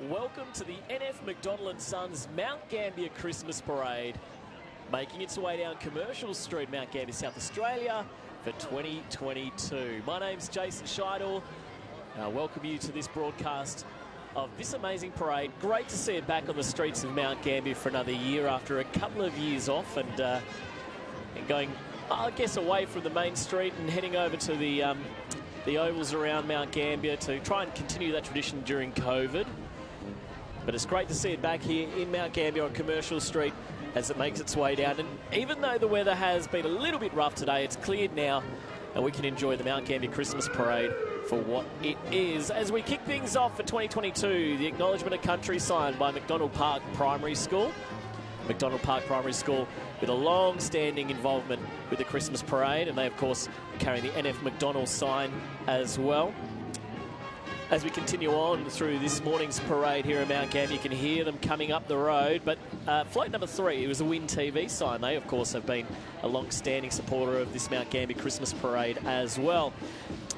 Welcome to the NF McDonnell & Sons Mount Gambier Christmas Parade, making its way down Commercial Street, Mount Gambier, South Australia for 2022. My name's Jason Scheidel. I welcome you to this broadcast of this amazing parade. Great to see it back on the streets of Mount Gambier for another year after a couple of years off and going, I guess, away from the main street and heading over to the ovals around Mount Gambier to try and continue that tradition during COVID. But it's great to see it back here in Mount Gambier on Commercial Street as it makes its way down. And even though the weather has been a little bit rough today, it's cleared now and we can enjoy the Mount Gambier Christmas Parade for what it is. As we kick things off for 2022, the Acknowledgement of Country signed by McDonnell Park Primary School. McDonnell Park Primary School with a long-standing involvement with the Christmas Parade, and they, of course, are carrying the NF McDonnell sign as well. As we continue on through this morning's parade here at Mount Gambier, you can hear them coming up the road. But float number 3, it was a Win TV sign. They, of course, have been a long-standing supporter of this Mount Gambier Christmas Parade as well.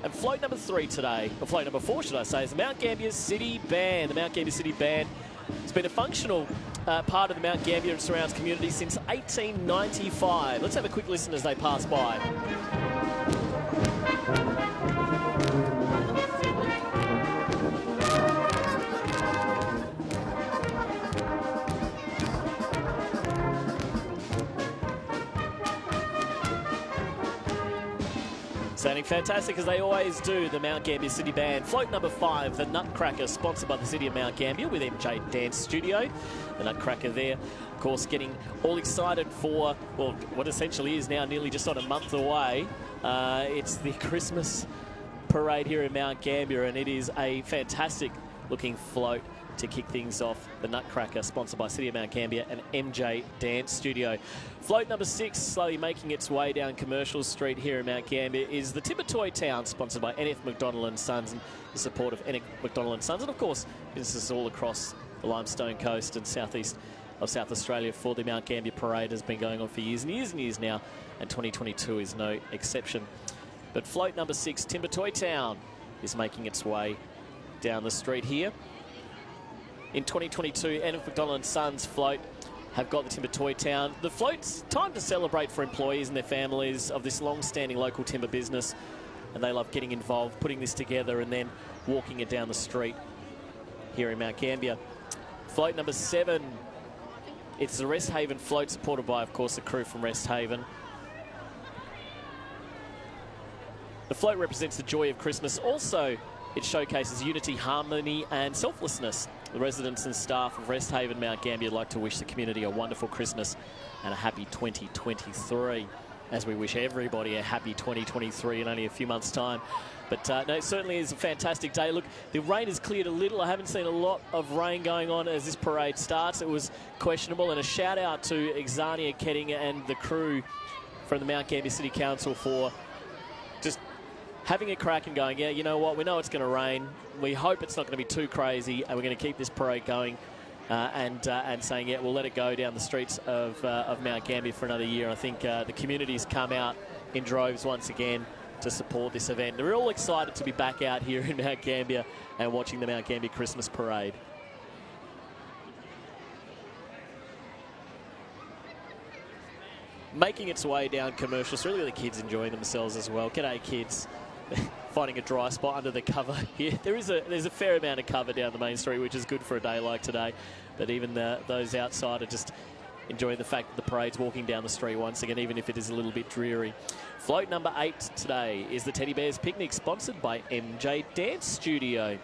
And float number 3 today, or float number 4, should I say, is the Mount Gambier City Band. The Mount Gambier City Band has been a functional part of the Mount Gambier and surrounds community since 1895. Let's have a quick listen as they pass by. Sounding fantastic as they always do, the Mount Gambier City Band. Float number 5, the Nutcracker, sponsored by the City of Mount Gambier with MJ Dance Studio. The Nutcracker there, of course, getting all excited for, well, what essentially is now nearly just on a month away. It's the Christmas Parade here in Mount Gambier, and it is a fantastic looking float to kick things off. The Nutcracker, sponsored by City of Mount Gambier and MJ Dance Studio. Float number 6, slowly making its way down Commercial Street here in Mount Gambier, is the Timber Toy Town, sponsored by NF McDonnell & Sons and the support of NF McDonnell & Sons, and of course businesses all across the Limestone Coast and southeast of South Australia for the Mount Gambier Parade. Has been going on for years and years and years now, and 2022 is no exception. But float number 6, Timber Toy Town, is making its way down the street here. In 2022, NF McDonnell & Sons float have got the Timber Toy Town. The float's time to celebrate for employees and their families of this long-standing local timber business, and they love getting involved, putting this together and then walking it down the street here in Mount Gambier. Float number 7, it's the Rest Haven float, supported by, of course, the crew from Rest Haven. The float represents the joy of Christmas. Also, it showcases unity, harmony and selflessness. The residents and staff of Rest Haven, Mount Gambier, like to wish the community a wonderful Christmas and a happy 2023, as we wish everybody a happy 2023 in only a few months' time. But no, it certainly is a fantastic day. Look, the rain has cleared a little. I haven't seen a lot of rain going on as this parade starts. It was questionable. And a shout out to Exania Ketting and the crew from the Mount Gambier City Council for just having a crack and going, yeah, you know what, we know it's going to rain. We hope it's not going to be too crazy, and we're going to keep this parade going and saying, yeah, we'll let it go down the streets of Mount Gambier for another year. I think the community's come out in droves once again to support this event. They're all excited to be back out here in Mount Gambier and watching the Mount Gambier Christmas Parade. Making its way down Commercial Street. Look at the kids enjoying themselves as well. G'day, kids. Finding a dry spot under the cover here. There's a fair amount of cover down the main street, which is good for a day like today. But even those outside are just enjoying the fact that the parade's walking down the street once again, even if it is a little bit dreary. Float number 8 today is the Teddy Bears Picnic, sponsored by MJ Dance Studio.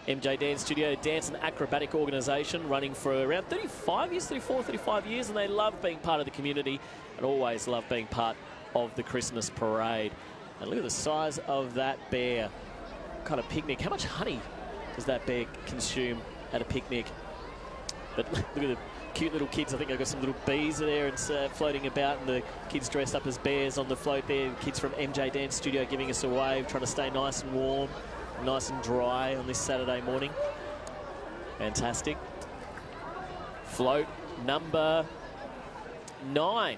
MJ Dance Studio, dance and acrobatic organisation, running for around 35 years, and they love being part of the community and always love being part of the Christmas Parade. And look at the size of that bear. What kind of picnic? How much honey does that bear consume at a picnic? But look at the cute little kids. I think I've got some little bees there and floating about, and the kids dressed up as bears on the float there. Kids from MJ Dance Studio giving us a wave, trying to stay nice and warm, nice and dry on this Saturday morning. Fantastic. Float number 9.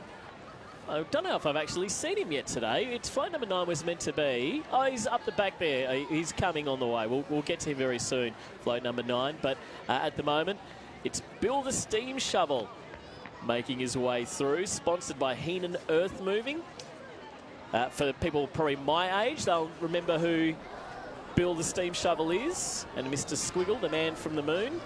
I don't know if I've actually seen him yet today. It's float number 9 was meant to be. Oh, he's up the back there. He's coming on the way. We'll get to him very soon, float number 9. But at the moment, it's Bill the Steam Shovel making his way through, sponsored by Heenan Earth Moving. For people probably my age, they'll remember who Bill the Steam Shovel is, and Mr. Squiggle, the man from the moon.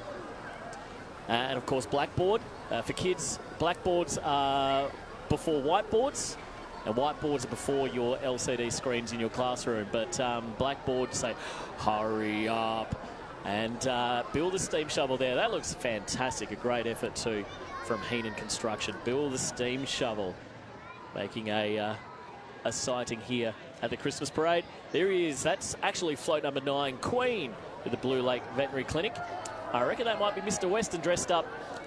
And of course, blackboard. For kids, blackboards are before whiteboards, and whiteboards are before your LCD screens in your classroom. But blackboards say, hurry up. And Bill the Steam Shovel there. That looks fantastic. A great effort too from Heenan Construction. Bill the Steam Shovel making a sighting here at the Christmas parade. There he is. That's actually float number 9, Queen, with the Blue Lake Veterinary Clinic. I reckon that might be Mr. Weston dressed up.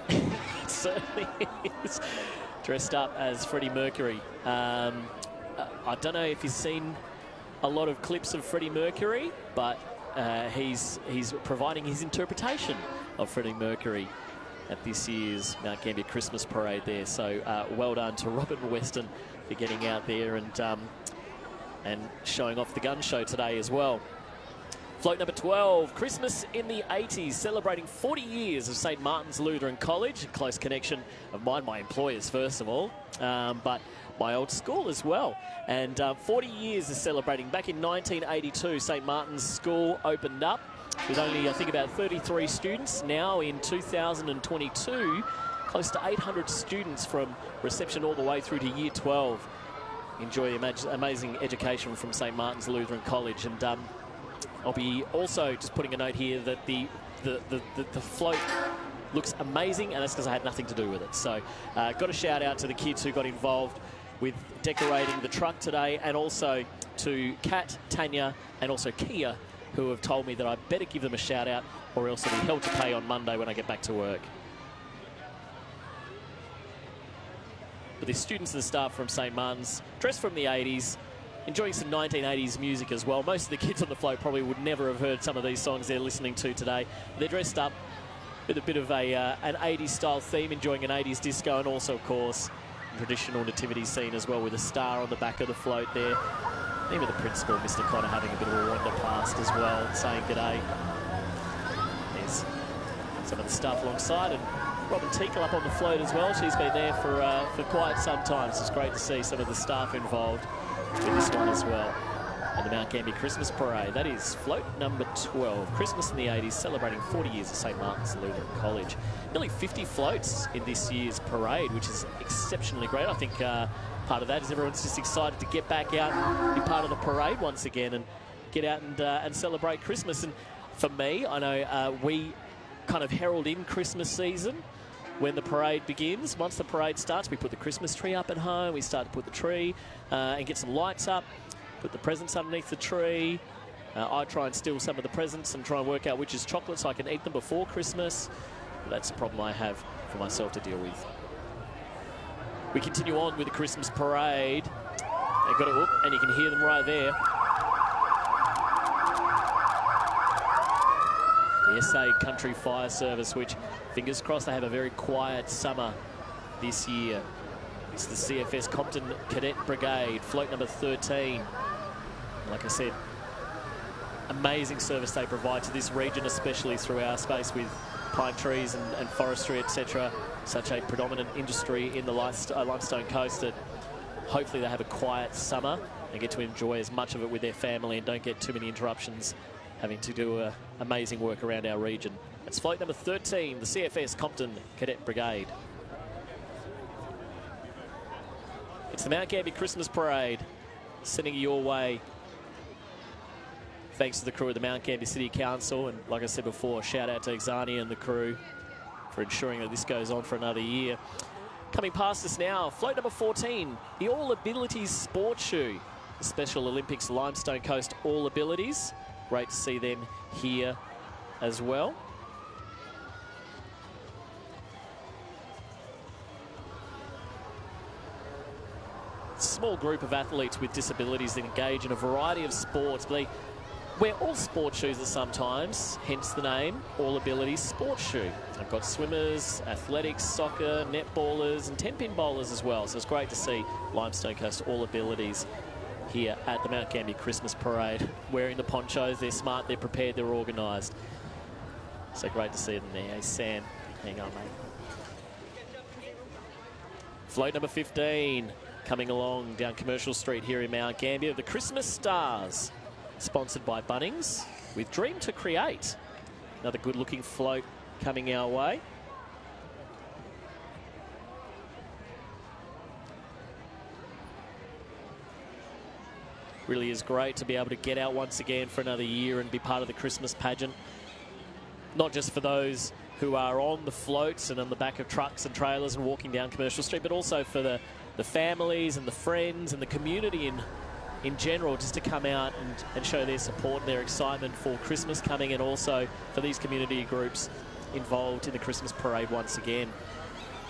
It certainly is. Dressed up as Freddie Mercury. I don't know if you've seen a lot of clips of Freddie Mercury, but he's providing his interpretation of Freddie Mercury at this year's Mount Gambier Christmas parade there. So well done to Robert Weston for getting out there and showing off the gun show today as well. Float number 12, Christmas in the 80s, celebrating 40 years of St. Martin's Lutheran College, a close connection of mine, my employers first of all, but my old school as well. And 40 years is celebrating. Back in 1982, St. Martin's School opened up with only, I think, about 33 students. Now in 2022, close to 800 students from reception all the way through to year 12 enjoy amazing education from St. Martin's Lutheran College. And I'll be also just putting a note here that the float looks amazing, and that's because I had nothing to do with it. So got a shout out to the kids who got involved with decorating the truck today, and also to Kat, Tanya, and also Kia, who have told me that I better give them a shout out or else it'll be hell to pay on Monday when I get back to work. But the students and the staff from St. Martin's, dressed from the 80s, enjoying some 1980s music as well. Most of the kids on the float probably would never have heard some of these songs they're listening to today. They're dressed up with a bit of an 80s style theme, enjoying an 80s disco, and also, of course, traditional nativity scene as well, with a star on the back of the float there. Even the principal, Mr. Cotter, having a bit of a wander past as well, saying g'day. There's some of the staff alongside, and Robin Teakle up on the float as well. She's been there for quite some time, so it's great to see some of the staff involved with this one as well. And the Mount Gambier Christmas Parade, that is float number 12, Christmas in the 80s, celebrating 40 years of St. Martin's Lutheran College. Nearly 50 floats in this year's parade, which is exceptionally great. I think part of that is everyone's just excited to get back out and be part of the parade once again and get out and celebrate Christmas. And for me, I know we kind of herald in Christmas season when the parade begins. Once the parade starts, we put the Christmas tree up at home, we start to put the tree and get some lights up, put the presents underneath the tree. I try and steal some of the presents and try and work out which is chocolate so I can eat them before Christmas. But that's a problem I have for myself to deal with. We continue on with the Christmas parade. They've got it, and you can hear them right there. The SA Country Fire Service, which, fingers crossed, they have a very quiet summer this year. It's the CFS Compton Cadet Brigade, float number 13. Like I said, amazing service they provide to this region, especially through our space with pine trees and forestry, etc. Such a predominant industry in the limestone coast that hopefully they have a quiet summer and get to enjoy as much of it with their family and don't get too many interruptions having to do amazing work around our region. It's float number 13, the CFS Compton Cadet Brigade. It's the Mount Gambier Christmas Parade, sending you your way. Thanks to the crew of the Mount Gambier City Council, and like I said before, shout out to Exani and the crew for ensuring that this goes on for another year. Coming past us now, float number 14, the All Abilities Sports Shoe, the Special Olympics Limestone Coast All Abilities. Great to see them here as well. Small group of athletes with disabilities that engage in a variety of sports, but they wear all sports shoes at some times, hence the name All Abilities Sports Shoe. I've got swimmers, athletics, soccer, netballers and 10-pin bowlers as well. So it's great to see Limestone Coast All Abilities here at the Mount Gambier Christmas Parade. Wearing the ponchos, they're smart, they're prepared, they're organised. So great to see them there. Hey, Sam, hang on, mate. Float number 15 coming along down Commercial Street here in Mount Gambier. The Christmas Stars, sponsored by Bunnings, with Dream to Create. Another good-looking float coming our way. Really is great to be able to get out once again for another year and be part of the Christmas pageant. Not just for those who are on the floats and on the back of trucks and trailers and walking down Commercial Street, but also for the families and the friends and the community in general, just to come out and show their support and their excitement for Christmas coming, and also for these community groups involved in the Christmas parade once again.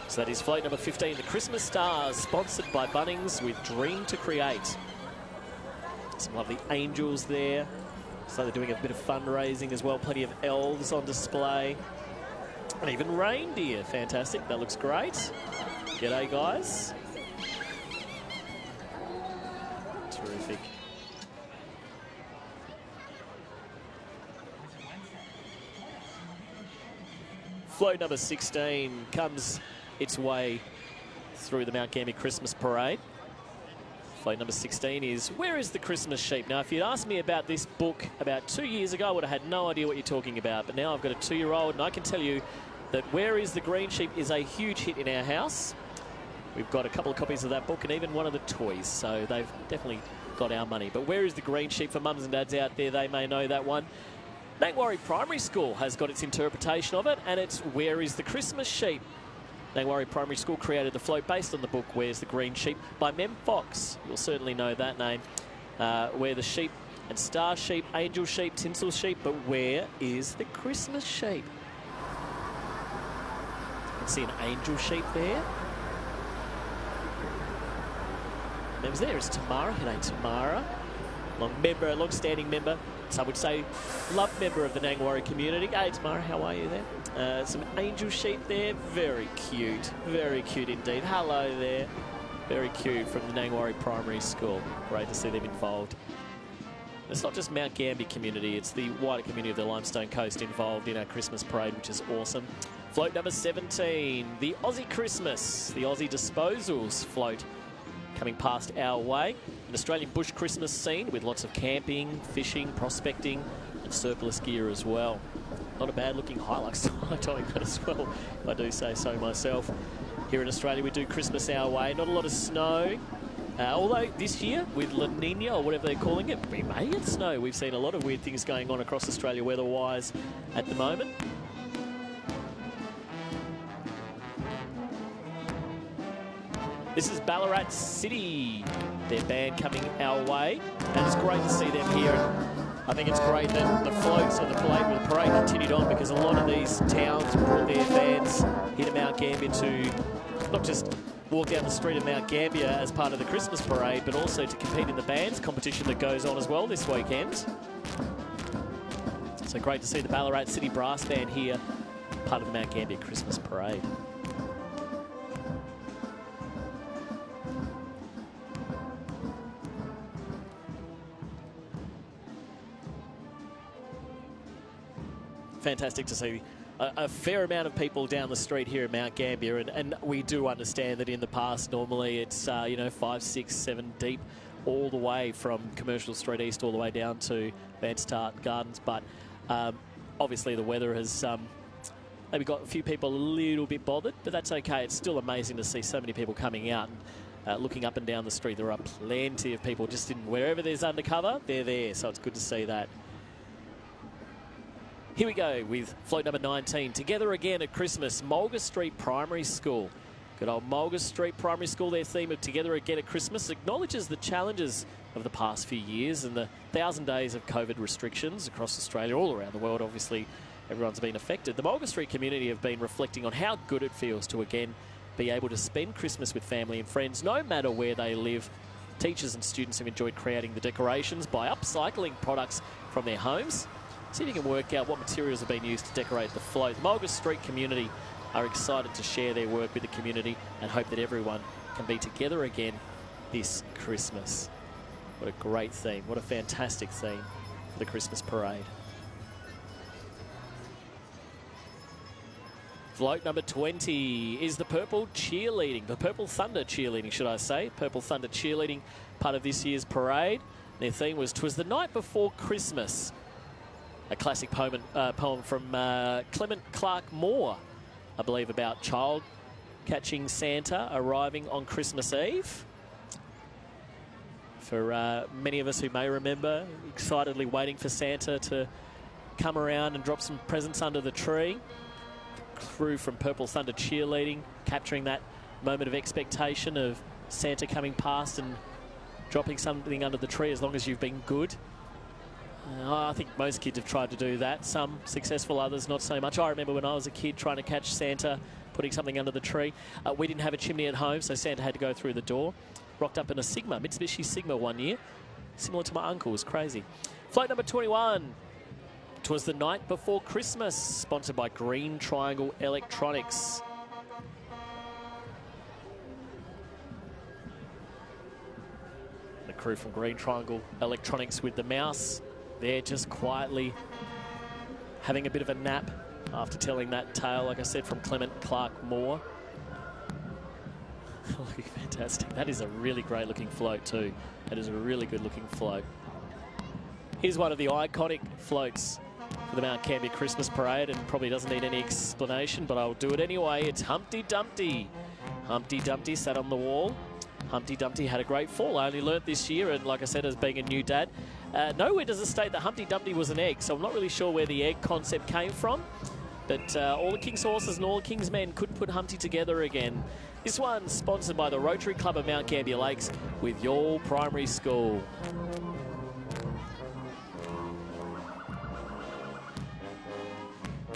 So that is float number 15, the Christmas Stars, sponsored by Bunnings with Dream to Create. Some lovely angels there. So they're doing a bit of fundraising as well. Plenty of elves on display. And even reindeer. Fantastic. That looks great. G'day, guys. Terrific. Float number 16 comes its way through the Mount Gambier Christmas Parade. Float number 16 is Where is the Christmas Sheep? Now, if you'd asked me about this book about 2 years ago, I would have had no idea what you're talking about. But now I've got a 2-year-old, and I can tell you that Where is the Green Sheep is a huge hit in our house. We've got a couple of copies of that book and even one of the toys, so they've definitely got our money. But Where is the Green Sheep? For mums and dads out there, they may know that one. Nangwarry Primary School has got its interpretation of it, and it's Where is the Christmas Sheep? Nangwarry Primary School created the float based on the book Where's the Green Sheep by Mem Fox. You'll certainly know that name. Where the sheep and star sheep, angel sheep, tinsel sheep, but where is the Christmas sheep? You can see an angel sheep there. Mem's there is Tamara. G'day, Tamara. Long-standing member. Some would say love member of the Nangwarry community. Hey, Tamara, how are you there? Some angel sheep there. Very cute indeed. Hello there. Very cute from the Nangwarry Primary School. Great to see them involved. It's not just Mount Gambier community, it's the wider community of the Limestone Coast involved in our Christmas parade, which is awesome. Float number 17, the Aussie Christmas, the Aussie Disposals float coming past our way. An Australian bush Christmas scene with lots of camping, fishing, prospecting and surplus gear as well. Not a bad looking Hilux towing that as well, if I do say so myself. Here in Australia we do Christmas our way. Not a lot of snow. Although this year, with La Nina or whatever they're calling it, we may get snow. We've seen a lot of weird things going on across Australia weather-wise at the moment. This is Ballarat City, their band coming our way, and it's great to see them here. I think it's great that the floats of the parade continued on, because a lot of these towns brought their bands here to Mount Gambier to not just walk down the street of Mount Gambier as part of the Christmas parade, but also to compete in the bands competition that goes on as well this weekend. So great to see the Ballarat City Brass Band here, part of the Mount Gambier Christmas parade. Fantastic to see a fair amount of people down the street here at Mount Gambier, and we do understand that in the past normally it's 5, 6, 7 deep all the way from Commercial Street East all the way down to Vanstart Gardens, but obviously the weather has maybe got a few people a little bit bothered, but that's okay. It's still amazing to see so many people coming out and looking up and down the street. There are plenty of people just in wherever there's undercover, they're there, so it's good to see that. Here we go with float number 19. Together again at Christmas, Mulga Street Primary School. Good old Mulga Street Primary School, their theme of Together Again at Christmas acknowledges the challenges of the past few years and the 1,000 days of COVID restrictions across Australia, all around the world. Obviously, everyone's been affected. The Mulga Street community have been reflecting on how good it feels to again be able to spend Christmas with family and friends, no matter where they live. Teachers and students have enjoyed creating the decorations by upcycling products from their homes. See if you can work out what materials have been used to decorate the float. The Mulga Street community are excited to share their work with the community and hope that everyone can be together again this Christmas. What a great theme. What a fantastic theme for the Christmas parade. Float number 20 is the Purple Cheerleading, the Purple Thunder Cheerleading, should I say. Purple Thunder Cheerleading, part of this year's parade. Their theme was "'Twas the Night Before Christmas," a classic poem from Clement Clark Moore, I believe, about child catching Santa arriving on Christmas Eve. For many of us who may remember, excitedly waiting for Santa to come around and drop some presents under the tree. Crew from Purple Thunder Cheerleading capturing that moment of expectation of Santa coming past and dropping something under the tree as long as you've been good. I think most kids have tried to do that. Some successful, others not so much. I remember when I was a kid trying to catch Santa, putting something under the tree. We didn't have a chimney at home, so Santa had to go through the door. Rocked up in a Sigma, Mitsubishi Sigma one year. Similar to my uncle, it was crazy. Float number 21. "'Twas the Night Before Christmas," sponsored by Green Triangle Electronics. The crew from Green Triangle Electronics with the mouse. They're just quietly having a bit of a nap after telling that tale, like I said, from Clement Clark Moore. Looking fantastic. That is a really great looking float too. That is a really good looking float. Here's one of the iconic floats for the Mount Gambier Christmas Parade, and probably doesn't need any explanation, but I'll do it anyway. It's Humpty Dumpty. Humpty Dumpty sat on the wall. Humpty Dumpty had a great fall. I only learnt this year, and like I said, as being a new dad, nowhere does it state that Humpty Dumpty was an egg, so I'm not really sure where the egg concept came from. But all the King's horses and all the King's men couldn't put Humpty together again. This one's sponsored by the Rotary Club of Mount Gambier Lakes with Youghal Primary School.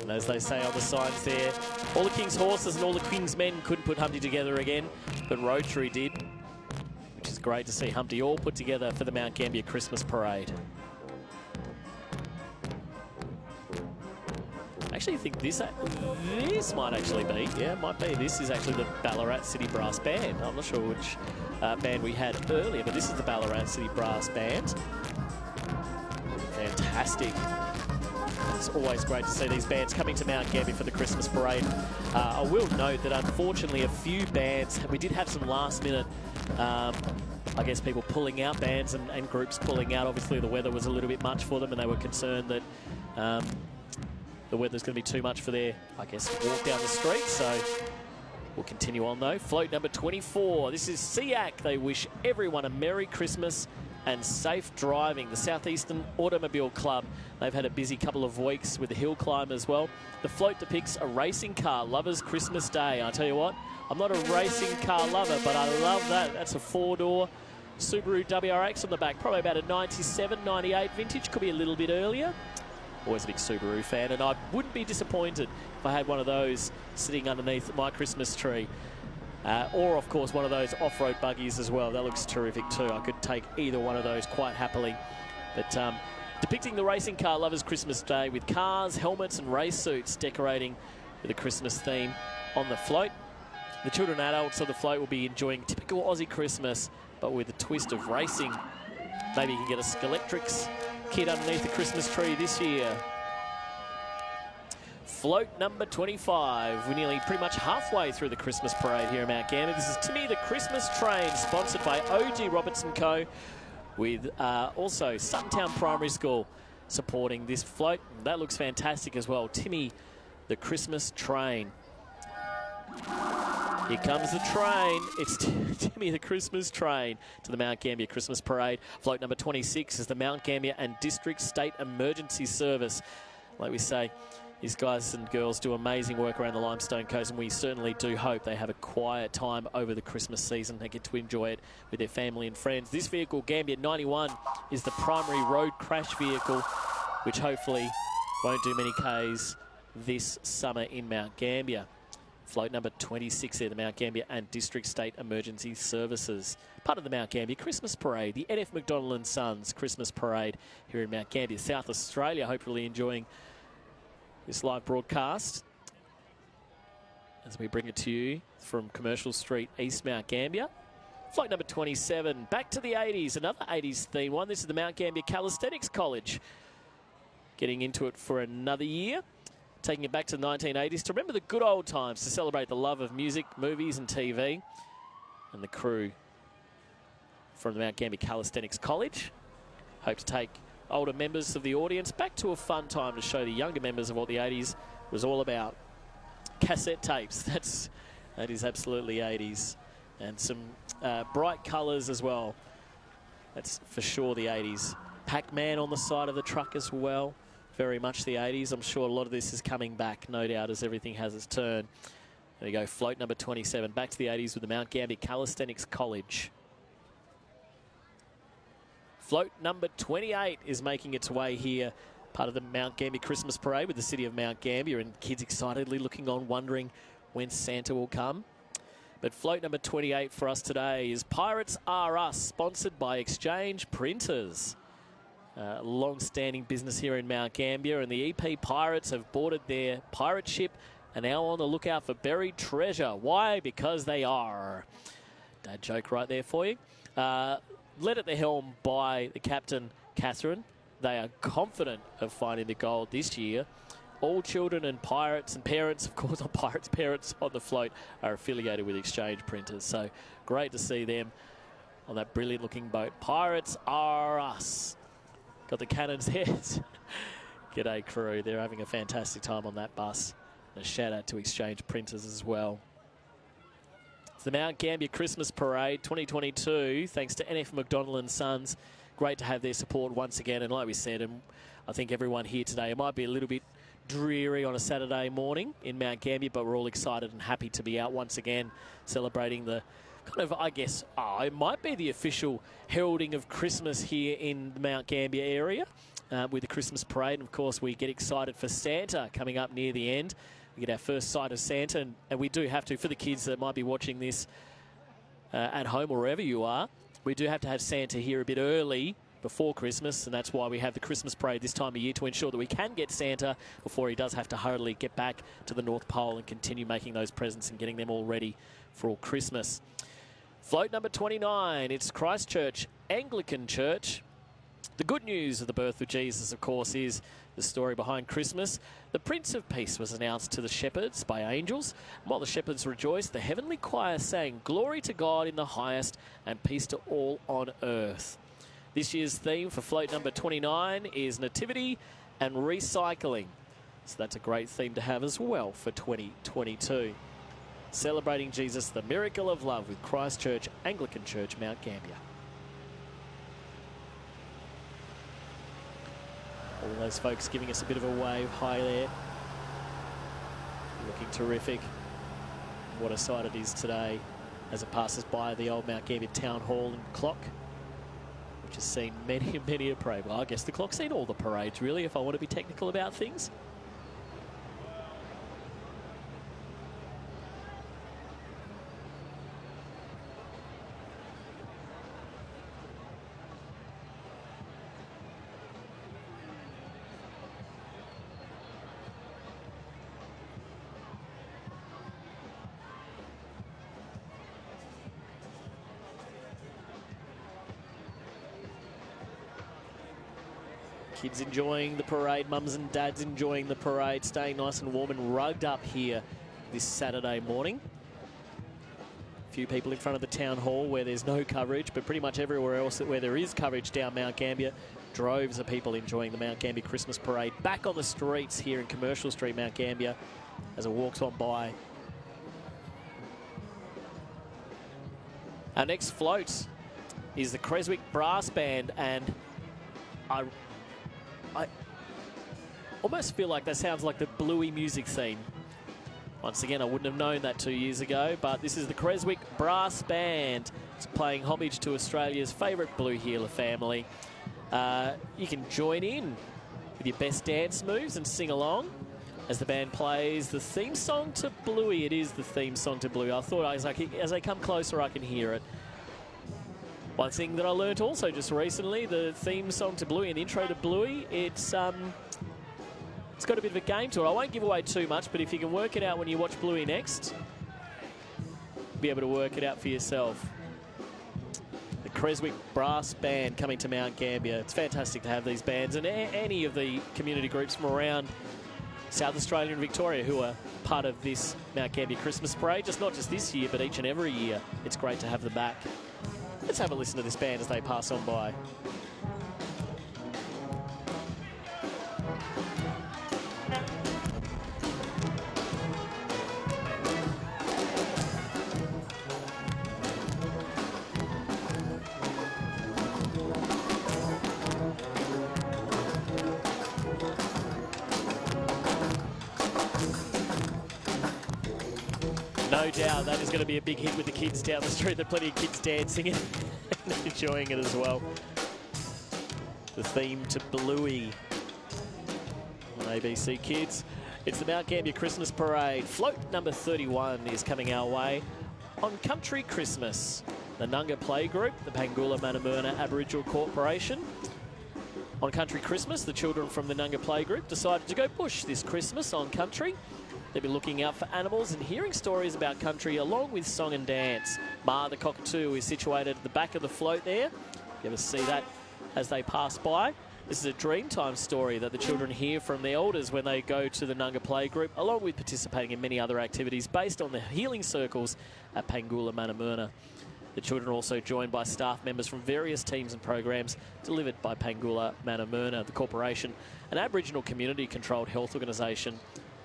And as they say on the signs there, all the King's horses and all the King's men couldn't put Humpty together again, but Rotary did, which is great to see Humpty all put together for the Mount Gambier Christmas Parade. Actually, I think this might actually be, yeah, it might be. This is actually the Ballarat City Brass Band. I'm not sure which band we had earlier, but this is the Ballarat City Brass Band. Fantastic. It's always great to see these bands coming to Mount Gambier for the Christmas Parade. I will note that unfortunately a few bands, we did have some last minute, I guess, people pulling out, bands and groups pulling out. Obviously the weather was a little bit much for them and they were concerned that the weather's going to be too much for their, I guess, walk down the street. So we'll continue on though. Float number 24. This is SEAC. They wish everyone a Merry Christmas and safe driving. The Southeastern Automobile Club. They've had a busy couple of weeks with the hill climb as well. The float depicts a racing car lover's Christmas day. I tell you what, I'm not a racing car lover, but I love that. That's a four-door Subaru WRX on the back. Probably about a 97, 98 vintage. Could be a little bit earlier. Always a big Subaru fan, and I wouldn't be disappointed if I had one of those sitting underneath my Christmas tree. Or, of course, one of those off-road buggies as well. That looks terrific too. I could take either one of those quite happily. But depicting the racing car lovers' Christmas day with cars, helmets and race suits decorating with a Christmas theme on the float. The children and adults of the float will be enjoying typical Aussie Christmas, but with a twist of racing. Maybe you can get a Skeletrix kit underneath the Christmas tree this year. Float number 25. We're nearly pretty much halfway through the Christmas parade here at Mount Gambier. This is Timmy the Christmas Train, sponsored by OG Robertson Co. with also Suttontown Primary School supporting this float. That looks fantastic as well. Timmy the Christmas Train. Here comes the train. It's Timmy the Christmas Train to the Mount Gambier Christmas Parade. Float number 26 is the Mount Gambier and District State Emergency Service. Like we say, these guys and girls do amazing work around the Limestone Coast, and we certainly do hope they have a quiet time over the Christmas season. They get to enjoy it with their family and friends. This vehicle, Gambier 91, is the primary road crash vehicle, which hopefully won't do many Ks this summer in Mount Gambier. Float number 26 there, the Mount Gambier and District State Emergency Services. Part of the Mount Gambier Christmas Parade, the NF McDonnell and Sons Christmas Parade here in Mount Gambier, South Australia. Hopefully enjoying this live broadcast as we bring it to you from Commercial Street, East Mount Gambier. Float number 27, back to the 80s, another 80s theme one. This is the Mount Gambier Calisthenics College. Getting into it for another year, taking it back to the 1980s to remember the good old times, to celebrate the love of music, movies and TV. And the crew from the Mount Gambier Calisthenics College hope to take older members of the audience back to a fun time to show the younger members of what the 80s was all about. Cassette tapes, that is absolutely 80s. And some bright colours as well. That's for sure the 80s. Pac-Man on the side of the truck as well. Very much the 80s. I'm sure a lot of this is coming back, no doubt, as everything has its turn. There you go, float number 27. Back to the 80s with the Mount Gambier Calisthenics College. Float number 28 is making its way here. Part of the Mount Gambier Christmas Parade with the city of Mount Gambier, and kids excitedly looking on, wondering when Santa will come. But float number 28 for us today is Pirates Are Us, sponsored by Exchange Printers. Long-standing business here in Mount Gambier, and the EP Pirates have boarded their pirate ship and now on the lookout for buried treasure. Why? Because they are. Dad joke right there for you. Led at the helm by the captain, Catherine. They are confident of finding the gold this year. All children and pirates and parents, of course, parents on the float are affiliated with Exchange Printers. So great to see them on that brilliant-looking boat. Pirates Are Us. Got the cannons heads. G'day, crew. They're having a fantastic time on that bus. And a shout-out to Exchange Printers as well. It's the Mount Gambier Christmas Parade 2022, thanks to NF McDonnell and Sons. Great to have their support once again. And like we said, and I think everyone here today, it might be a little bit dreary on a Saturday morning in Mount Gambier, but we're all excited and happy to be out once again celebrating the kind of, I guess, it might be the official heralding of Christmas here in the Mount Gambier area with the Christmas Parade. And of course, we get excited for Santa coming up near the end. We get our first sight of Santa, and we do have to, for the kids that might be watching this at home or wherever you are, we do have to have Santa here a bit early before Christmas, and that's why we have the Christmas Parade this time of year, to ensure that we can get Santa before he does have to hurriedly get back to the North Pole and continue making those presents and getting them all ready for Christmas. Float number 29, it's Christchurch Anglican Church. The good news of the birth of Jesus, of course, is the story behind Christmas. The Prince of Peace was announced to the shepherds by angels. While the shepherds rejoiced, the heavenly choir sang, "Glory to God in the highest and peace to all on earth." This year's theme for float number 29 is Nativity and Recycling. So that's a great theme to have as well for 2022. Celebrating Jesus, the miracle of love, with Christchurch Anglican Church, Mount Gambier. All those folks giving us a bit of a wave high there. Looking terrific. What a sight it is today as it passes by the old Mount Gambier Town Hall and clock, which has seen many a parade. Well, I guess the clock's seen all the parades, really, if I want to be technical about things. Kids enjoying the parade, mums and dads enjoying the parade, staying nice and warm and rugged up here this Saturday morning. A few people in front of the town hall where there's no coverage, but pretty much everywhere else where there is coverage down Mount Gambier. Droves of people enjoying the Mount Gambier Christmas Parade back on the streets here in Commercial Street, Mount Gambier, as it walks on by. Our next float is the Creswick Brass Band, and I almost feel like that sounds like the Bluey music theme. Once again, I wouldn't have known that 2 years ago, but this is the Creswick Brass Band. It's paying homage to Australia's favourite Blue Heeler family. You can join in with your best dance moves and sing along. as the band plays the theme song to Bluey. It is the theme song to Bluey. I thought as I come closer, I can hear it. One thing that I learnt also just recently, the theme song to Bluey and the intro to Bluey, it's got a bit of a game to it. I won't give away too much, but if you can work it out when you watch Bluey next, you'll be able to work it out for yourself. The Creswick Brass Band coming to Mount Gambier. It's fantastic to have these bands and any of the community groups from around South Australia and Victoria who are part of this Mount Gambier Christmas Parade, not just this year, but each and every year. It's great to have them back. Let's have a listen to this band as they pass on by. No doubt that is going to be a big hit with the kids down the street. There are plenty of kids dancing and enjoying it as well. The theme to Bluey on ABC Kids. It's the Mount Gambier Christmas Parade. Float number 31 is coming our way on Country Christmas. The Nunga Playgroup, the Pangula Manamurna Aboriginal Corporation. On Country Christmas, the children from the Nunga Playgroup decided to go bush this Christmas on country. They'll be looking out for animals and hearing stories about country along with song and dance. Ma the cockatoo is situated at the back of the float there. You ever see that as they pass by? This is a Dreamtime story that the children hear from their elders when they go to the Nunga Playgroup, along with participating in many other activities based on the healing circles at Pangula Manamurna. The children are also joined by staff members from various teams and programs delivered by Pangula Manamurna, the corporation, an Aboriginal community-controlled health organisation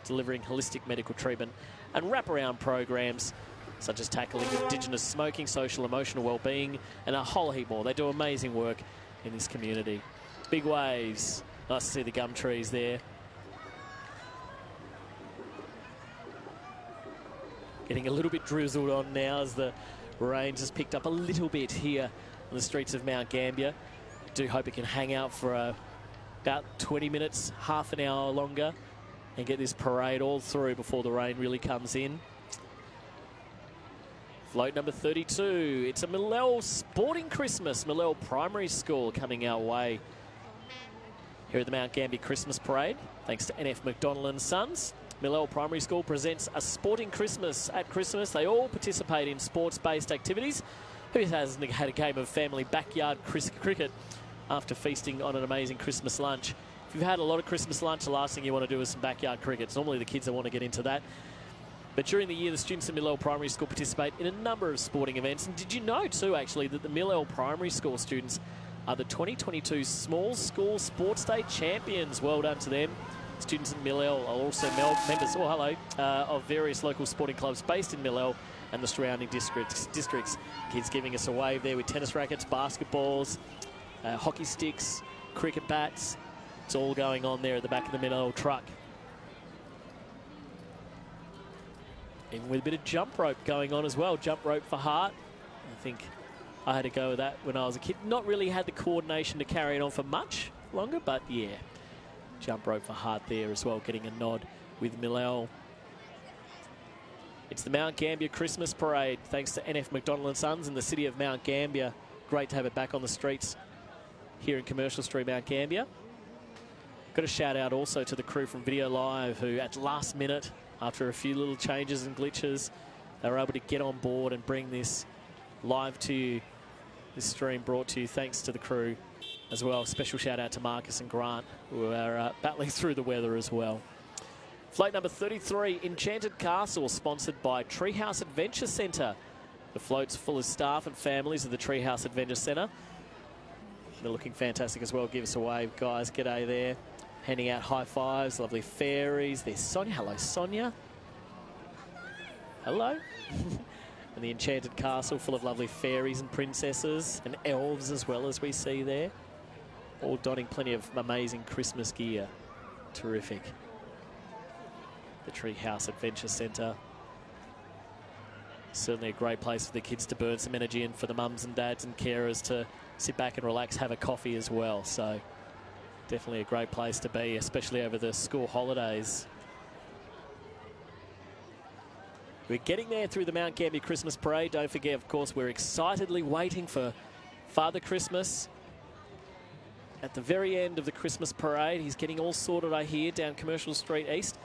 delivering holistic medical treatment and wraparound programs such as tackling Indigenous smoking, social emotional wellbeing, and a whole heap more. They do amazing work in this community. Big waves. Nice to see the gum trees there. Getting a little bit drizzled on now as the rain has picked up a little bit here on the streets of Mount Gambier. Do hope it can hang out for about 20 minutes, half an hour longer, and get this parade all through before the rain really comes in. Float number 32. It's a Millell Sporting Christmas, Millell Primary School coming our way here at the Mount Gambier Christmas Parade. Thanks to NF McDonnell and Sons. Millell Primary School presents a sporting Christmas at Christmas. They all participate in sports-based activities. Who hasn't had a game of family backyard cricket after feasting on an amazing Christmas lunch? If you've had a lot of Christmas lunch, the last thing you want to do is some backyard cricket. It's normally the kids that want to get into that. But during the year, the students at Millell Primary School participate in a number of sporting events. And did you know, too, actually, that the Millell Primary School students are the 2022 Small School Sports Day champions? Well done to them. Students in Millell are also members of various local sporting clubs based in Millell and the surrounding districts. Kids giving us a wave there with tennis rackets, basketballs, hockey sticks, cricket bats. It's all going on there at the back of the Millell truck. Even with a bit of jump rope going on as well. Jump rope for heart. I think I had to go with that when I was a kid. Not really had the coordination to carry it on for much longer, but yeah. Jump rope for heart there as well, getting a nod with Millell. It's the Mount Gambier Christmas Parade, thanks to NF McDonnell and Sons in the city of Mount Gambier. Great to have it back on the streets here in Commercial Street, Mount Gambier. Got a shout out also to the crew from Video Live who at last minute, after a few little changes and glitches, they were able to get on board and bring this live to you. This stream brought to you thanks to the crew as well. Special shout out to Marcus and Grant who are battling through the weather as well. Float number 33, Enchanted Castle, sponsored by Treehouse Adventure Centre. The float's full of staff and families of the Treehouse Adventure Centre. They're looking fantastic as well. Give us a wave, guys. G'day there. Handing out high fives, lovely fairies. There's Sonia. Hello, Sonia. Hello. And the Enchanted Castle full of lovely fairies and princesses and elves as well, as we see there. All donning plenty of amazing Christmas gear. Terrific. The Treehouse Adventure Centre. Certainly a great place for the kids to burn some energy and for the mums and dads and carers to sit back and relax, have a coffee as well. So definitely a great place to be, especially over the school holidays. We're getting there through the Mount Gambier Christmas Parade. Don't forget, of course, we're excitedly waiting for Father Christmas. At the very end of the Christmas Parade, he's getting all sorted, I hear, down Commercial Street East.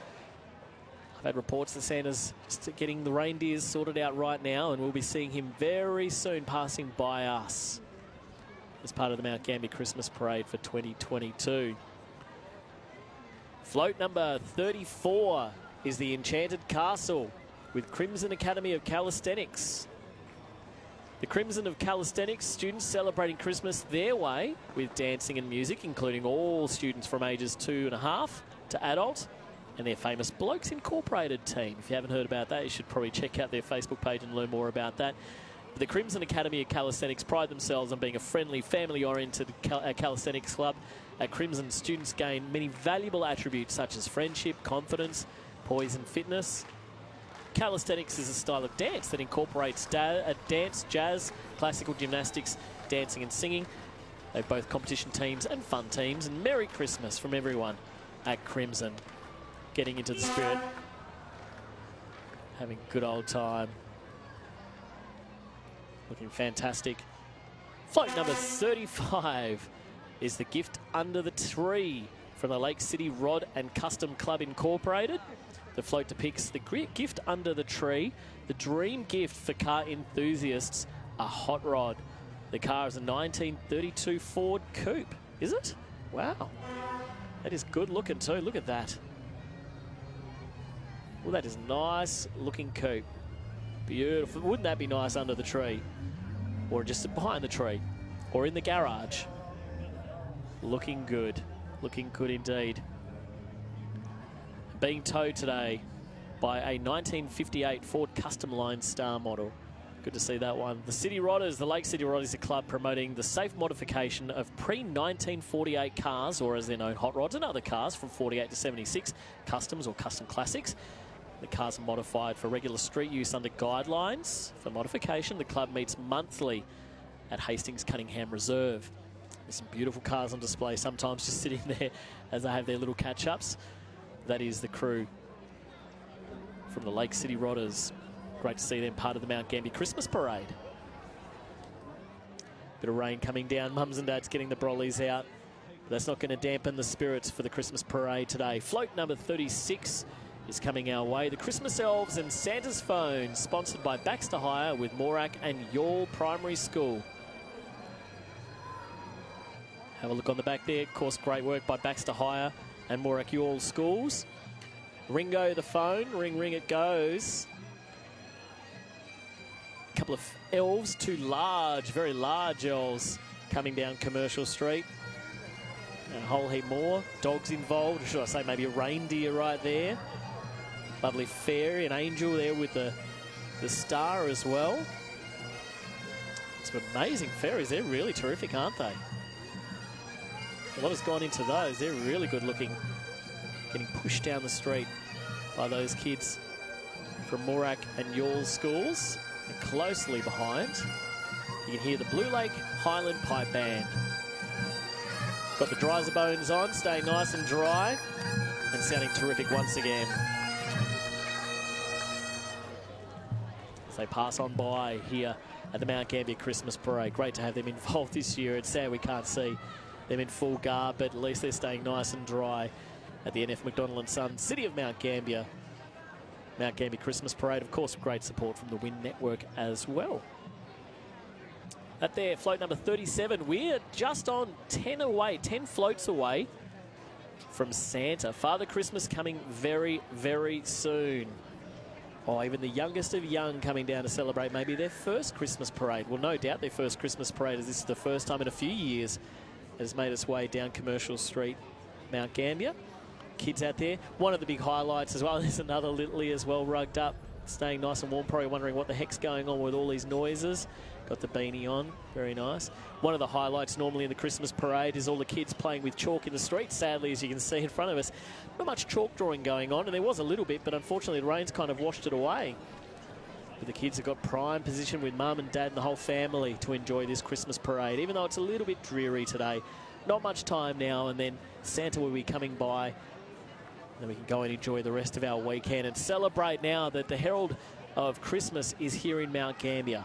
I've had reports that Santa's just getting the reindeers sorted out right now, and we'll be seeing him very soon passing by us as part of the Mount Gambier Christmas Parade for 2022. Float number 34 is the Enchanted Castle with Crimson Academy of Calisthenics. The Crimson of Calisthenics students celebrating Christmas their way with dancing and music, including all students from ages 2.5 to adult, and their famous Blokes Incorporated team. If you haven't heard about that, you should probably check out their Facebook page and learn more about that. But the Crimson Academy of Calisthenics pride themselves on being a friendly, family-oriented calisthenics club. At Crimson, students gain many valuable attributes such as friendship, confidence, poise and fitness. Calisthenics is a style of dance that incorporates dance, jazz, classical gymnastics, dancing and singing. They're both competition teams and fun teams. And Merry Christmas from everyone at Crimson. Getting into the spirit, having a good old time. Looking fantastic. Float number 35 is the Gift Under the Tree from the Lake City Rod and Custom Club Incorporated. The float depicts the gift under the tree, the dream gift for car enthusiasts, a hot rod. The car is a 1932 Ford Coupe. Is it? Wow. That is good looking too. Look at that. Well, that is nice looking coupe. Beautiful. Wouldn't that be nice under the tree? Or just behind the tree? Or in the garage? Looking good. Looking good indeed. Being towed today by a 1958 Ford Custom Line Star model. Good to see that one. The City Rodders, the Lake City Rodders, is a club promoting the safe modification of pre-1948 cars, or as they're known, hot rods, and other cars from 48 to 76, customs or custom classics. The cars are modified for regular street use under guidelines. For modification, the club meets monthly at Hastings Cunningham Reserve. There's some beautiful cars on display, sometimes just sitting there as they have their little catch-ups. That is the crew from the Lake City Rodders. Great to see them part of the Mount Gambier Christmas Parade. Bit of rain coming down. Mums and dads getting the brollies out. But that's not going to dampen the spirits for the Christmas Parade today. Float number 36 is coming our way. The Christmas Elves and Santa's Phone, sponsored by Baxter Hire with Morak and Yawl Primary School. Have a look on the back there. Of course, great work by Baxter Hire and Morak Yawl Schools. Ringo the phone. Ring, ring it goes. A couple of elves, two large, very large elves coming down Commercial Street. And a whole heap more. Dogs involved, or should I say maybe a reindeer right there. Lovely fairy, an angel there with the star as well. Some amazing fairies. They're really terrific, aren't they? A lot has gone into those. They're really good looking. Getting pushed down the street by those kids from Morak and Yawl schools. And closely behind, you can hear the Blue Lake Highland Pipe Band. Got the Dryser Bones on, staying nice and dry and sounding terrific once again. As they pass on by here at the Mount Gambier Christmas Parade. Great to have them involved this year. It's sad we can't see them in full garb, but at least they're staying nice and dry at the NF McDonnell and Son City of Mount Gambier. Mount Gambier Christmas Parade, of course, great support from the Win Network as well. That there, float number 37. We're just on 10 floats away from Santa. Father Christmas coming very, very soon. Oh, even the youngest of young coming down to celebrate maybe their first Christmas parade. Well, no doubt their first Christmas parade, as this is the first time in a few years it has made its way down Commercial Street, Mount Gambier. Kids out there. One of the big highlights as well, there's another Littley as well, rugged up, staying nice and warm, probably wondering what the heck's going on with all these noises. Got the beanie on, very nice. One of the highlights normally in the Christmas parade is all the kids playing with chalk in the street. Sadly, as you can see in front of us, not much chalk drawing going on, and there was a little bit, but unfortunately the rain's kind of washed it away. But the kids have got prime position with mum and dad and the whole family to enjoy this Christmas parade, even though it's a little bit dreary today. Not much time now, and then Santa will be coming by. Then we can go and enjoy the rest of our weekend and celebrate now that the Herald of Christmas is here in Mount Gambier.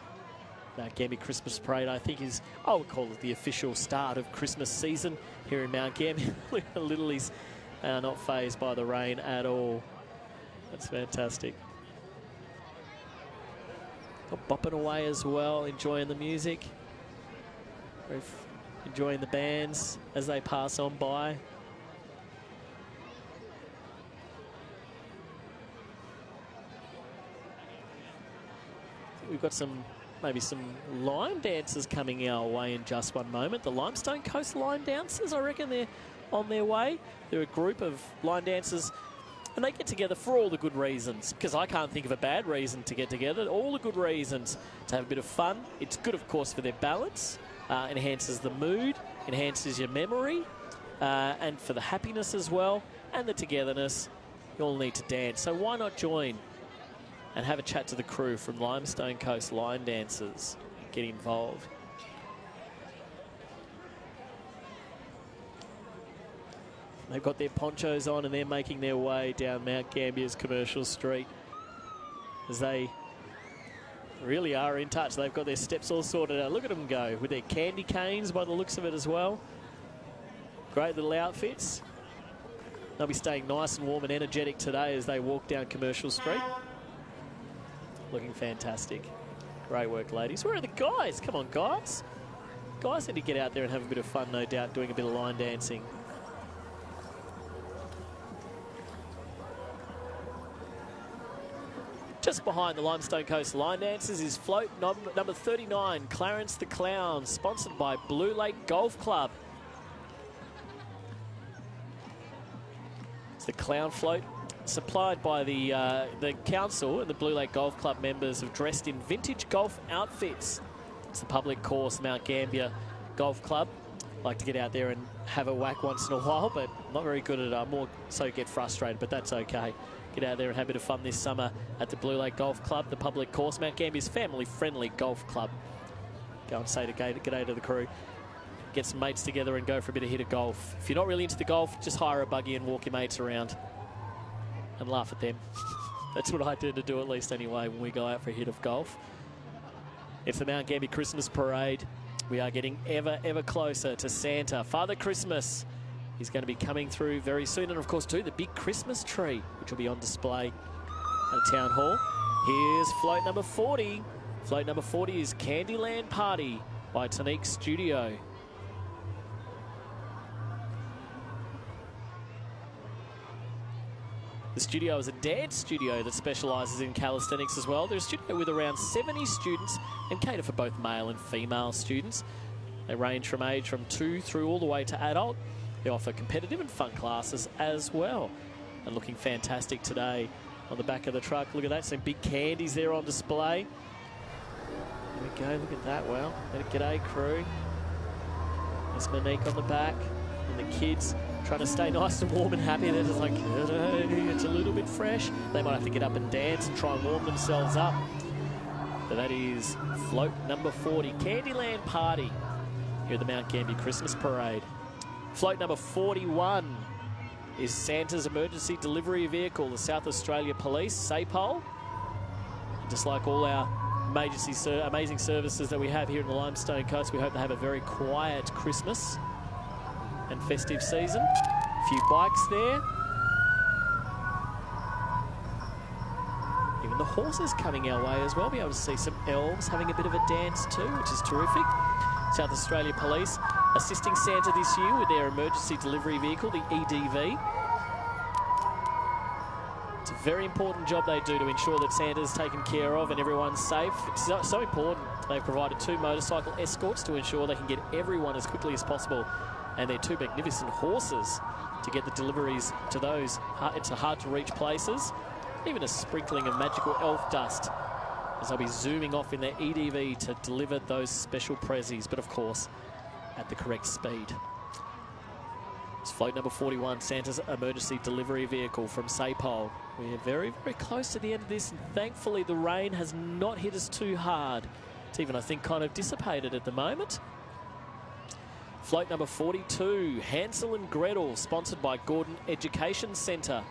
Mount Gambier Christmas Parade, I think, is, I would call it the official start of Christmas season here in Mount Gambier. The Littleys are not fazed by the rain at all. That's fantastic. Bopping away as well, enjoying the music. Enjoying the bands as they pass on by. We've got maybe some line dancers coming our way in just one moment. The Limestone Coast line dancers, I reckon they're on their way. They're a group of line dancers, and they get together for all the good reasons, because I can't think of a bad reason to get together. All the good reasons to have a bit of fun. It's good, of course, for their balance, enhances the mood, enhances your memory, and for the happiness as well, and the togetherness. You all need to dance, so why not join and have a chat to the crew from Limestone Coast Line Dancers? Get involved. They've got their ponchos on and they're making their way down Mount Gambier's Commercial Street as they really are in touch. They've got their steps all sorted out. Look at them go with their candy canes by the looks of it as well. Great little outfits. They'll be staying nice and warm and energetic today as they walk down Commercial Street. Looking fantastic. Great work, ladies. Where are the guys? Come on, guys. Guys need to get out there and have a bit of fun, no doubt, doing a bit of line dancing. Just behind the Limestone Coast Line Dancers is float number 39, Clarence the Clown, sponsored by Blue Lake Golf Club. It's the Clown float, supplied by the council, and the Blue Lake Golf Club members have dressed in vintage golf outfits. It's the public course, Mount Gambier Golf Club. Like to get out there and have a whack once in a while, but not very good at it. More so get frustrated, but that's okay. Get out there and have a bit of fun this summer at the Blue Lake Golf Club, the public course. Mount Gambier's family-friendly golf club. Go and say g'day to the crew. Get some mates together and go for a bit of hit of golf. If you're not really into the golf, just hire a buggy and walk your mates around and laugh at them. That's what I tend to do, at least anyway, when we go out for a hit of golf. It's the Mount Gambier Christmas Parade. We are getting ever closer to Santa. Father Christmas is going to be coming through very soon. And, of course, too, the big Christmas tree, which will be on display at Town Hall. Here's float number 40. Float number 40 is Candyland Party by Tonique Studio. The studio is a dance studio that specialises in calisthenics as well. They're a studio with around 70 students and cater for both male and female students. They range from age from 2 through all the way to adult. They offer competitive and fun classes as well. And looking fantastic today on the back of the truck. Look at that, some big candies there on display. There we go, look at that, wow. G'day crew. There's Monique on the back and the kids trying to stay nice and warm and happy. They're just like, it's a little bit fresh. They might have to get up and dance and try and warm themselves up. But that is float number 40, Candyland Party, here at the Mount Gambier Christmas Parade. Float number 41 is Santa's emergency delivery vehicle, the South Australia Police, SAPOL. Just like all our amazing services that we have here in the Limestone Coast, we hope they have a very quiet Christmas and festive season. A few bikes there. Even the horses coming our way as well. Be able to see some elves having a bit of a dance too, which is terrific. South Australia Police assisting Santa this year with their emergency delivery vehicle, the EDV. It's a very important job they do to ensure that Santa's taken care of and everyone's safe. It's so important. They've provided 2 motorcycle escorts to ensure they can get everyone as quickly as possible, and they're 2 magnificent horses to get the deliveries to those it's hard-to-reach places. Even a sprinkling of magical elf dust as they'll be zooming off in their EDV to deliver those special prezzies, but of course, at the correct speed. It's float number 41, Santa's emergency delivery vehicle from SAPOL. We're very close to the end of this, and thankfully the rain has not hit us too hard. It's even, I think, kind of dissipated at the moment. Float number 42, Hansel and Gretel, sponsored by Gordon Education Centre.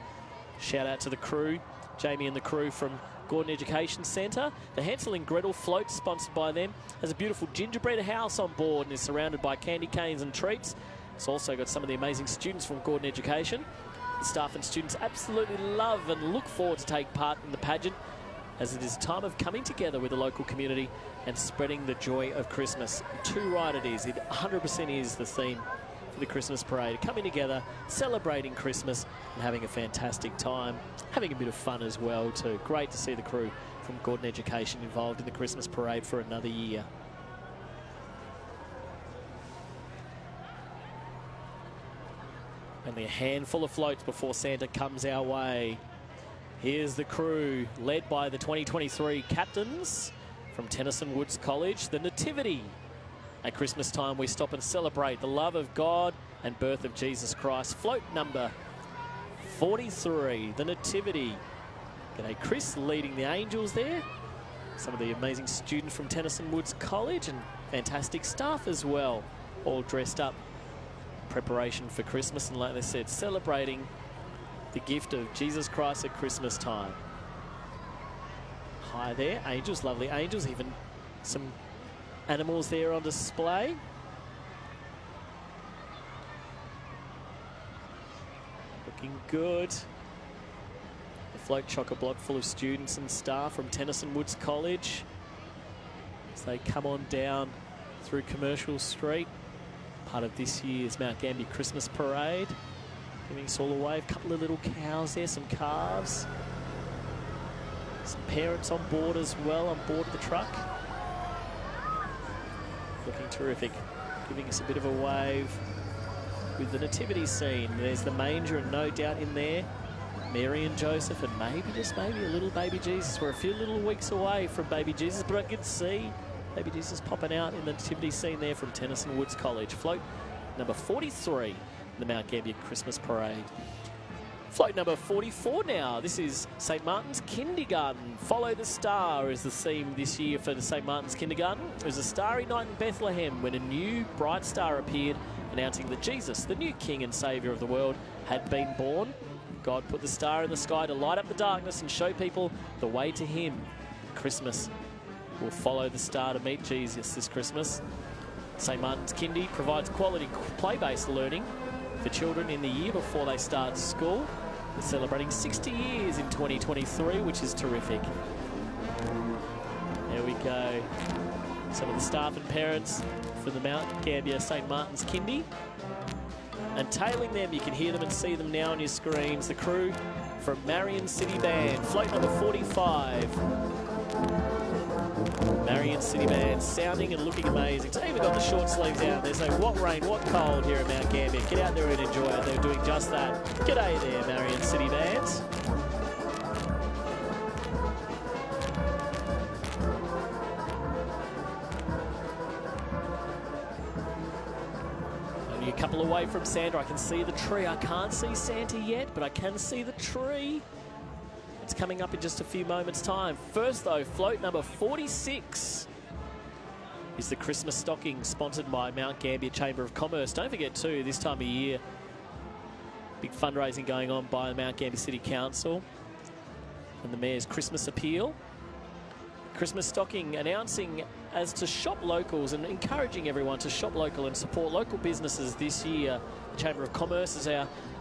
Shout out to the crew, Jamie and the crew from Gordon Education Centre. The Hansel and Gretel float, sponsored by them, has a beautiful gingerbread house on board and is surrounded by candy canes and treats. It's also got some of the amazing students from Gordon Education. The staff and students absolutely love and look forward to take part in the pageant, as it is a time of coming together with the local community and spreading the joy of Christmas. Too right it is. It 100% is the theme for the Christmas parade. Coming together, celebrating Christmas and having a fantastic time. Having a bit of fun as well too. Great to see the crew from Gordon Education involved in the Christmas parade for another year. Only a handful of floats before Santa comes our way. Here's the crew, led by the 2023 captains from Tennyson Woods College, the Nativity. At Christmas time, we stop and celebrate the love of God and birth of Jesus Christ. Float number 43, the Nativity. G'day, Chris, leading the angels there. Some of the amazing students from Tennyson Woods College and fantastic staff as well, all dressed up. Preparation for Christmas, and like I said, celebrating the gift of Jesus Christ at Christmas time. Hi there, angels, lovely angels, even some animals there on display. Looking good. The float chock-a-block full of students and staff from Tennyson Woods College as they come on down through Commercial Street. Part of this year's Mount Gambier Christmas Parade. Giving us all a wave. A couple of little cows there, some calves. Some parents on board as well, on board the truck. Looking terrific. Giving us a bit of a wave with the nativity scene. There's the manger, and no doubt in there, Mary and Joseph, and maybe, just maybe, a little baby Jesus. We're a few little weeks away from baby Jesus, but I can see baby Jesus popping out in the nativity scene there from Tennyson Woods College. Float number 43. The Mount Gambier Christmas Parade. Float number 44 now. This is St. Martin's Kindergarten. Follow the Star is the theme this year for the St. Martin's Kindergarten. It was a starry night in Bethlehem when a new bright star appeared, announcing that Jesus, the new King and Saviour of the world, had been born. God put the star in the sky to light up the darkness and show people the way to Him. Christmas will follow the star to meet Jesus this Christmas. St. Martin's Kindy provides quality play-based learning for children in the year before they start school. We're celebrating 60 years in 2023, which is terrific. There we go. Some of the staff and parents for the Mount Gambier St. Martin's Kindy. And tailing them, you can hear them and see them now on your screens, the crew from Marion City Band, float number 45. Marion City Band, sounding and looking amazing. So even got the short sleeves out. There's no what rain, what cold here at Mount Gambier. Get out there and enjoy it. They're doing just that. G'day there, Marion City Band. Only a couple away from Santa. I can see the tree. I can't see Santa yet, but I can see the tree. It's coming up in just a few moments' time. First, though, float number 46 is the Christmas stocking, sponsored by Mount Gambier Chamber of Commerce. Don't forget, too, this time of year, big fundraising going on by the Mount Gambier City Council and the Mayor's Christmas Appeal. Christmas stocking announcing as to shop locals and encouraging everyone to shop local and support local businesses this year. The Chamber of Commerce is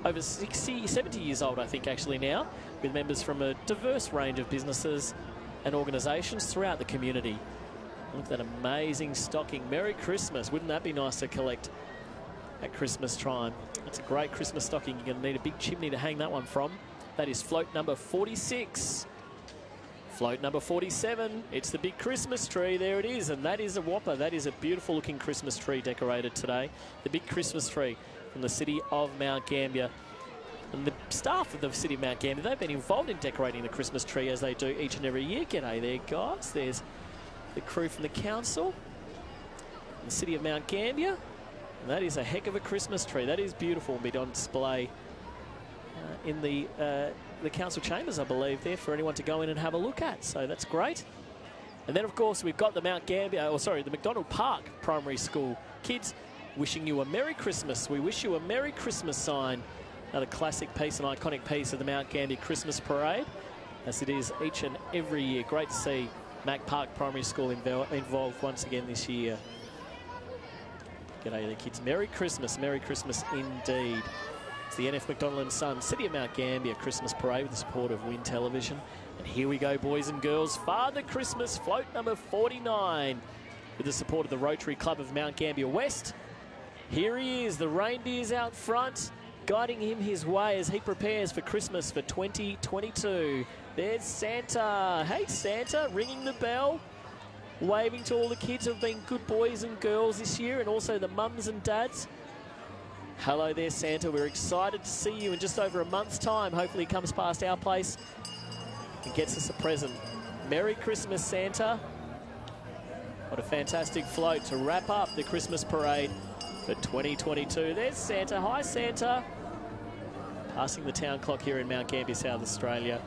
over 70 years old, I think, actually now, with members from a diverse range of businesses and organisations throughout the community. Look at that amazing stocking. Merry Christmas. Wouldn't that be nice to collect at Christmas time? That's a great Christmas stocking. You're going to need a big chimney to hang that one from. That is float number 46. Float number 47, it's the big Christmas tree. There it is, and that is a whopper. That is a beautiful looking Christmas tree decorated today. The big Christmas tree from the city of Mount Gambier. And the staff of the city of Mount Gambier, they've been involved in decorating the Christmas tree as they do each and every year. G'day there, guys. There's the crew from the council, the city of Mount Gambier. And that is a heck of a Christmas tree. That is beautiful and be on display in the council chambers, I believe, there for anyone to go in and have a look at. So that's great. And then, of course, we've got the the McDonnell Park Primary School kids wishing you a Merry Christmas. We wish you a Merry Christmas sign. Another classic piece, an iconic piece of the Mount Gambier Christmas Parade. as it is each and every year. Great to see Mac Park Primary School involved once again this year. G'day the kids. Merry Christmas indeed. It's the NF McDonnell & Sons City of Mount Gambier Christmas Parade with the support of Win Television. And here we go, boys and girls. Father Christmas float number 49 with the support of the Rotary Club of Mount Gambier West. Here he is, the reindeers out front, guiding him his way as he prepares for Christmas for 2022. There's Santa. Hey, Santa, ringing the bell, waving to all the kids who have been good boys and girls this year, and also the mums and dads. Hello there, Santa. We're excited to see you in just over a month's time. Hopefully he comes past our place and gets us a present. Merry Christmas, Santa. What a fantastic float to wrap up the Christmas parade for 2022. There's Santa. Hi, Santa. Passing the town clock here in Mount Gambier, South Australia.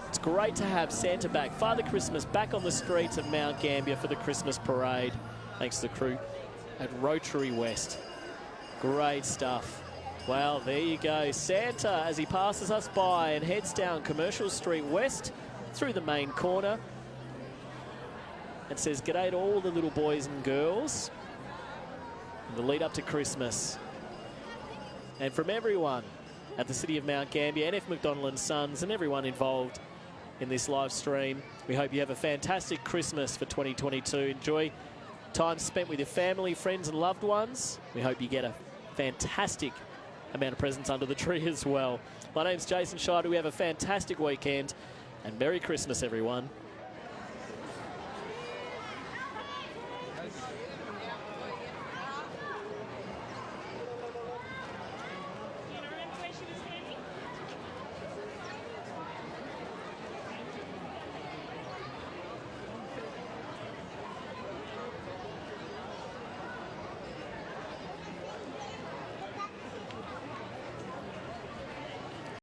It's great to have Santa back. Father Christmas back on the streets of Mount Gambier for the Christmas parade. Thanks to the crew at Rotary West. Great stuff. Well, there you go. Santa, as he passes us by and heads down Commercial Street West through the main corner and says g'day to all the little boys and girls in the lead up to Christmas. And from everyone at the City of Mount Gambier, NF McDonnell & Sons, and everyone involved in this live stream, we hope you have a fantastic Christmas for 2022. Enjoy time spent with your family, friends and loved ones. We hope you get a fantastic amount of presents under the tree as well. My name's Jason Scheider. We have a fantastic weekend and Merry Christmas, everyone.